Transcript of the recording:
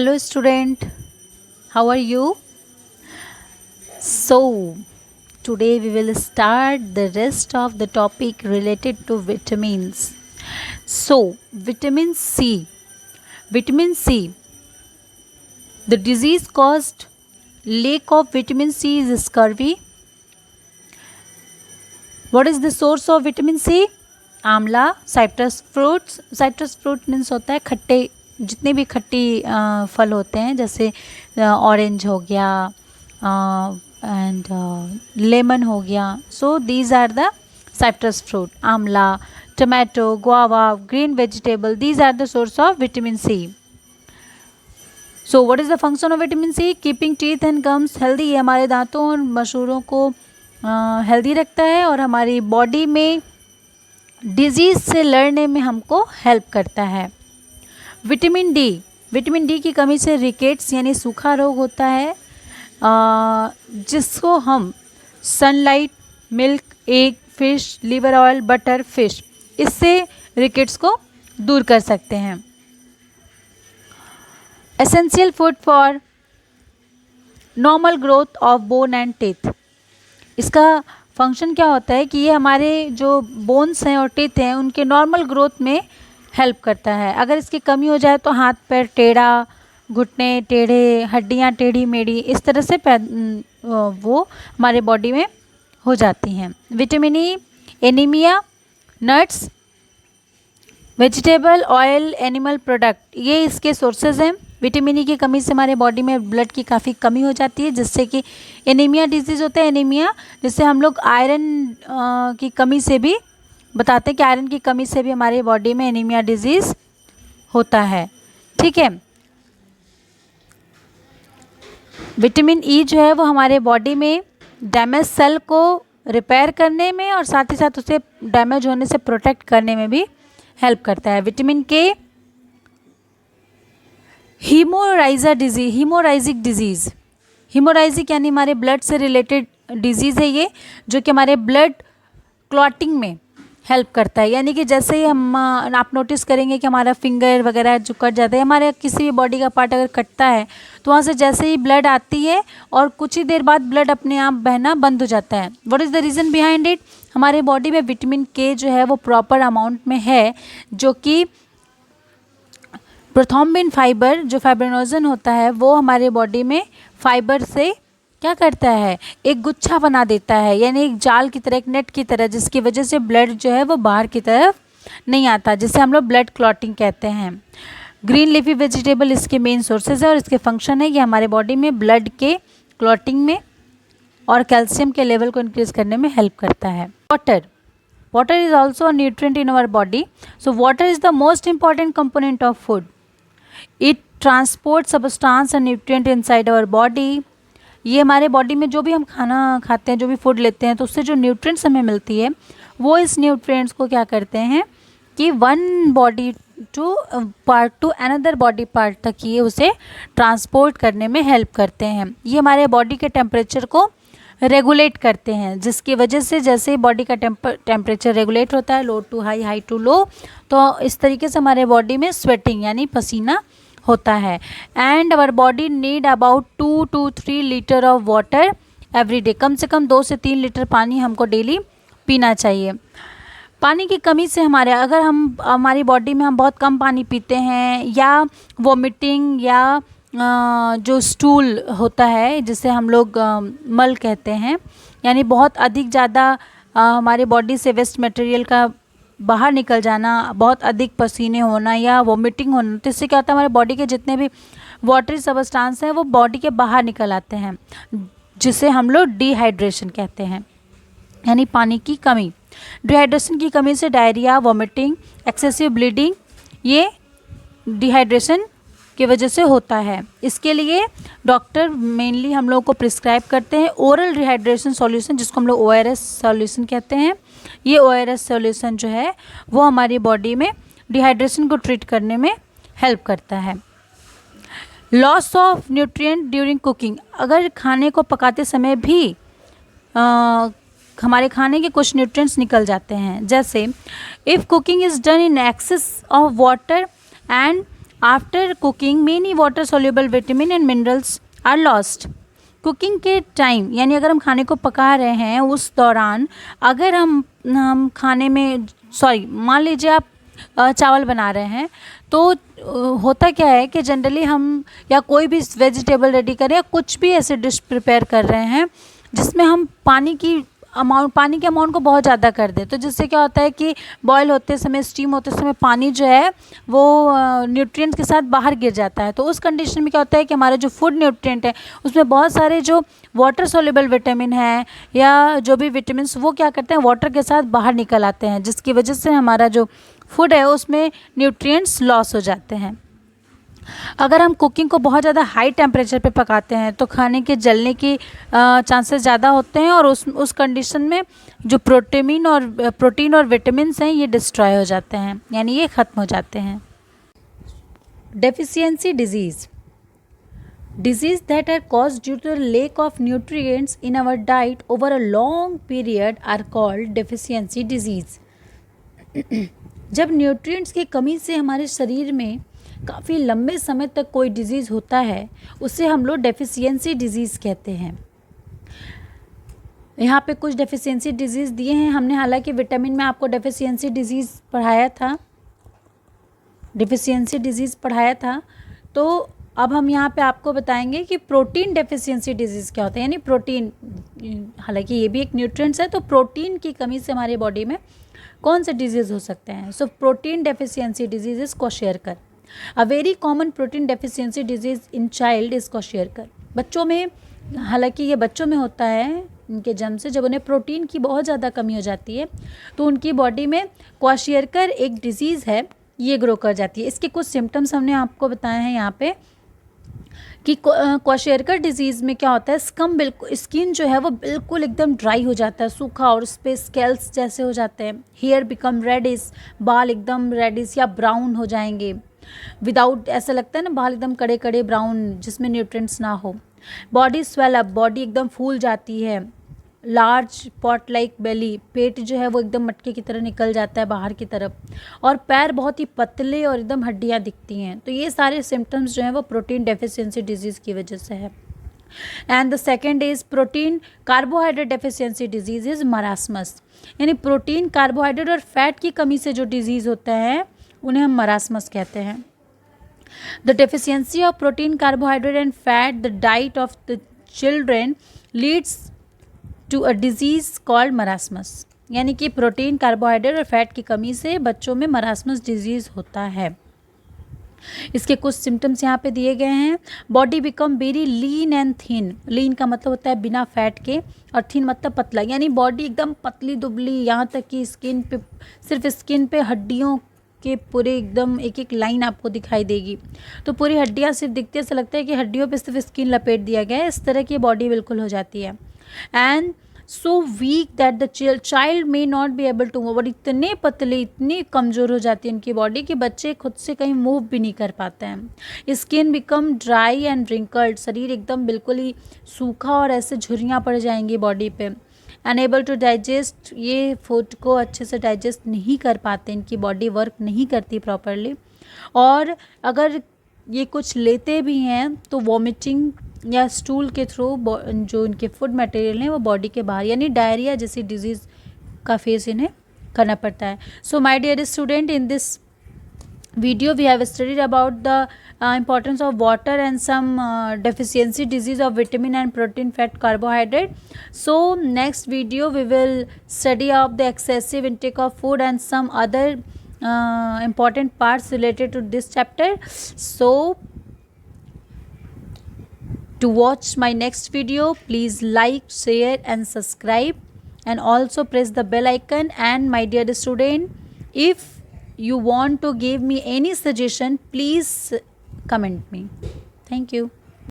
Hello student, how are you? So, today we will start the rest of the topic related to vitamins. So, vitamin C. Vitamin C. The disease caused lack of vitamin C is scurvy. What is the source of vitamin C? आंवला, citrus fruits. Citrus fruit means होता है खट्टे, जितने भी खट्टी फल होते हैं, जैसे ऑरेंज हो गया एंड लेमन हो गया. So these are the citrus fruit. Amla, tomato, guava, green vegetable, these are the source of vitamin C. So what is the function of vitamin C? Keeping teeth and gums healthy. हमारे दांतों और मसूड़ों को healthy रखता है और हमारी body में डिजीज़ से लड़ने में हमको हेल्प करता है. Vitamin D. विटामिन डी की कमी से रिकेट्स यानी सूखा रोग होता है, जिसको हम sunlight, milk, egg, fish, liver oil, butter, fish, इससे रिकेट्स को दूर कर सकते हैं. Essential food for normal growth of bone and teeth. इसका फंक्शन क्या होता है कि ये हमारे जो बोन्स हैं और टीथ हैं उनके नॉर्मल ग्रोथ में हेल्प करता है. अगर इसकी कमी हो जाए तो हाथ पैर टेढ़ा, घुटने टेढ़े, हड्डियाँ टेढ़ी मेढ़ी, इस तरह से वो हमारे बॉडी में हो जाती हैं. Vitamin E, anaemia, nuts, vegetable oil, animal product, ये इसके सोर्सेज हैं. विटामिन ई की कमी से हमारे बॉडी में ब्लड की काफ़ी कमी हो जाती है, जिससे कि एनीमिया डिजीज़ होता है. एनीमिया जिससे हम लोग आयरन की कमी से भी बताते हैं कि आयरन की कमी से भी हमारे बॉडी में एनीमिया डिजीज़ होता है. ठीक है. विटामिन ई जो है वो हमारे बॉडी में डैमेज सेल को रिपेयर करने में और साथ ही साथ उसे डैमेज होने से प्रोटेक्ट करने में भी हेल्प करता है. विटामिन के, हीमोराइजिक डिजीज़. हीमोराइजिक यानी हमारे ब्लड से रिलेटेड डिजीज़ है ये, जो कि हमारे ब्लड क्लॉटिंग में हेल्प करता है. यानी कि जैसे ही आप नोटिस करेंगे कि हमारा फिंगर वगैरह जो कट जाता है, हमारे किसी भी बॉडी का पार्ट अगर कटता है तो वहाँ से जैसे ही ब्लड आती है और कुछ ही देर बाद ब्लड अपने आप बहना बंद हो जाता है. What is the reason behind it? हमारे बॉडी में विटामिन के जो है वो प्रॉपर अमाउंट में है, जो कि प्रोथ्रोम्बिन फाइबर, जो फाइब्रिनोजन होता है, वो हमारे बॉडी में फाइबर से क्या करता है, एक गुच्छा बना देता है, यानी एक जाल की तरह, एक नेट की तरह, जिसकी वजह से ब्लड जो है वो बाहर की तरफ नहीं आता, जिसे हम लोग ब्लड क्लॉटिंग कहते हैं. ग्रीन लीफी वेजिटेबल इसके मेन सोर्सेज है और इसके फंक्शन है कि हमारे बॉडी में ब्लड के क्लॉटिंग में और कैल्शियम के लेवल को इंक्रीज करने में हेल्प करता है. Water. Water is also a nutrient in our body. So water is the most important component of food. It transport substance and nutrient inside our body. ये हमारे बॉडी में जो भी हम खाना खाते हैं, जो भी फूड लेते हैं, तो उससे जो न्यूट्रिएंट्स हमें मिलती है, वो इस न्यूट्रिएंट्स को क्या करते हैं कि one body to part to another body part तक ये उसे ट्रांसपोर्ट करने में हेल्प करते हैं. ये हमारे बॉडी के टेम्परेचर को रेगुलेट करते हैं, जिसकी वजह से जैसे बॉडी का टेम्परेचर रेगुलेट होता है, लो to high, high to low, तो इस तरीके से हमारे बॉडी में स्वेटिंग यानी पसीना होता है. And our body need about 2 to 3 litre of water every day. कम से कम 2 से 3 लीटर पानी हमको डेली पीना चाहिए. पानी की कमी से अगर हमारी बॉडी में हम बहुत कम पानी पीते हैं, या वोमिटिंग, या जो स्टूल होता है जिसे हम लोग मल कहते हैं, यानी बहुत अधिक ज़्यादा हमारे बॉडी से वेस्ट मटेरियल का बाहर निकल जाना, बहुत अधिक पसीने होना या वोमिटिंग होना, तो इससे क्या होता है, हमारे बॉडी के जितने भी वाटरी सबस्टांस हैं वो बॉडी के बाहर निकल आते हैं, जिसे हम लोग डिहाइड्रेशन कहते हैं, यानी पानी की कमी. डिहाइड्रेशन की कमी से डायरिया, वोमिटिंग, एक्सेसिव ब्लीडिंग, ये डिहाइड्रेशन की वजह से होता है. इसके लिए डॉक्टर मेनली हम लोग को प्रिस्क्राइब करते हैं ओरल डिहाइड्रेशन सॉल्यूशन, जिसको हम लोग ORS सॉल्यूशन कहते हैं. ये ORS सॉल्यूशन जो है वो हमारी बॉडी में डिहाइड्रेशन को ट्रीट करने में हेल्प करता है. Loss of nutrient during cooking. अगर खाने को पकाते समय भी हमारे खाने के कुछ न्यूट्रिएंट्स निकल जाते हैं, जैसे if cooking is done in excess of water and after cooking many water soluble vitamin and minerals are lost. Cooking के टाइम यानी अगर हम खाने को पका रहे हैं उस दौरान अगर हम खाने में मान लीजिए आप चावल बना रहे हैं तो होता क्या है कि जनरली हम या कोई भी वेजिटेबल रेडी करें या कुछ भी ऐसे डिश प्रिपेयर कर रहे हैं जिसमें हम पानी के अमाउंट को बहुत ज़्यादा कर दें, तो जिससे क्या होता है कि बॉयल होते समय, स्टीम होते समय पानी जो है वो न्यूट्रिएंट्स के साथ बाहर गिर जाता है। तो उस कंडीशन में क्या होता है कि हमारा जो फूड न्यूट्रिएंट है उसमें बहुत सारे जो वाटर सोल्यूबल विटामिन है या जो भी विटामिन वो क्या करते हैं वाटर के साथ बाहर निकल आते हैं, जिसकी वजह से हमारा जो फूड है उसमें न्यूट्रिएंट्स लॉस हो जाते हैं। अगर हम कुकिंग को बहुत ज़्यादा हाई टेम्परेचर पे पकाते हैं तो खाने के जलने की चांसेस ज़्यादा होते हैं और उस कंडीशन में जो प्रोटीन और विटामिन्स हैं ये डिस्ट्रॉय हो जाते हैं, यानी ये ख़त्म हो जाते हैं। Deficiency diseases that are caused due to lack of nutrients in our diet over a long period are called deficiency diseases. जब न्यूट्रिएंट्स की कमी से हमारे शरीर में काफ़ी लंबे समय तक कोई डिजीज़ होता है उसे हम लोग डेफिशिएंसी डिजीज़ कहते हैं। यहाँ पे कुछ डेफिशिएंसी डिजीज़ दिए हैं हमने, हालांकि विटामिन में आपको डेफिशिएंसी डिजीज़ पढ़ाया था। तो अब हम यहाँ पे आपको बताएंगे कि प्रोटीन डेफिशिएंसी डिजीज़ क्या होता है। यानी प्रोटीन, हालांकि ये भी एक न्यूट्रिएंट्स है, तो प्रोटीन की कमी से हमारी बॉडी में कौन से डिजीज़ हो सकते हैं। So protein deficiency disease is question. A very common protein deficiency disease in child is question. बच्चों में, हालांकि ये बच्चों में होता है इनके जन्म से, जब उन्हें प्रोटीन की बहुत ज़्यादा कमी हो जाती है तो उनकी बॉडी में क्वेश्चन एक डिजीज़ है ये ग्रो कर जाती है। इसके कुछ सिम्टम्स हमने आपको बताए हैं यहाँ पे कि क्वेश्चन डिजीज़ में क्या होता है, स्किन जो है वो बिल्कुल एकदम ड्राई हो जाता है, सूखा, और उस पर स्केल्स जैसे हो जाते हैं। हेयर बिकम रेडिश, बाल एकदम रेडिश या ब्राउन हो जाएंगे विदाउट, ऐसा लगता है ना बाल एकदम कड़े कड़े ब्राउन जिसमें न्यूट्रिएंट्स ना हो। बॉडी स्वेल अप, बॉडी एकदम फूल जाती है। लार्ज पॉट लाइक बेली, पेट जो है वो एकदम मटके की तरह निकल जाता है बाहर की तरफ, और पैर बहुत ही पतले और एकदम हड्डियाँ दिखती हैं। तो ये सारे सिम्टम्स जो हैं वो प्रोटीन डेफिशिएंसी डिजीज़ की वजह से है। And the second is protein carbohydrate deficiency disease is marasmus. यानी प्रोटीन, कार्बोहाइड्रेट और फैट की कमी से जो डिजीज़ होता है उन्हें हम मरासमस कहते हैं। The deficiency of protein, carbohydrate and fat the diet of the children leads to a disease called marasmus. यानी कि प्रोटीन, कार्बोहाइड्रेट और फैट की कमी से बच्चों में मरासमस डिजीज़ होता है। इसके कुछ सिम्टम्स यहाँ पे दिए गए हैं। Body become very lean and thin. Lean का मतलब होता है बिना फैट के, और थिन मतलब पतला, यानी बॉडी एकदम पतली दुबली, यहाँ तक कि स्किन पे, सिर्फ स्किन पे हड्डियों के पूरे एकदम एक एक लाइन आपको दिखाई देगी। तो पूरी हड्डियाँ सिर्फ दिखती है, ऐसा लगता है कि हड्डियों पे सिर्फ स्किन लपेट दिया गया है, इस तरह की बॉडी बिल्कुल हो जाती है। And so weak that the child may not be able to move. और इतने पतले, इतनी कमज़ोर हो जाती है उनकी बॉडी कि बच्चे खुद से कहीं मूव भी नहीं कर पाते हैं। Skin become dry and wrinkled, शरीर एकदम बिल्कुल ही सूखा और ऐसे झुर्रियाँ पड़ जाएंगी बॉडी पे। अनएबल टू डाइजेस्ट, ये फूड को अच्छे से डाइजेस्ट नहीं कर पाते, इनकी बॉडी वर्क नहीं करती प्रॉपरली। और अगर ये कुछ लेते भी हैं तो वॉमिटिंग या स्टूल के थ्रू जो इनके फूड मटेरियल हैं वो बॉडी के बाहर, यानी डायरिया जैसी डिजीज़ का फेस इन्हें करना पड़ता है। So my dear student, in this video we have studied about the importance of water and some deficiency disease of vitamin and protein, fat, carbohydrate. So next video we will study of the excessive intake of food and some other important parts related to this chapter. So to watch my next video, please like, share and subscribe, and also press the bell icon. And my dear student, if you want to give me any suggestion, please comment me. Thank you.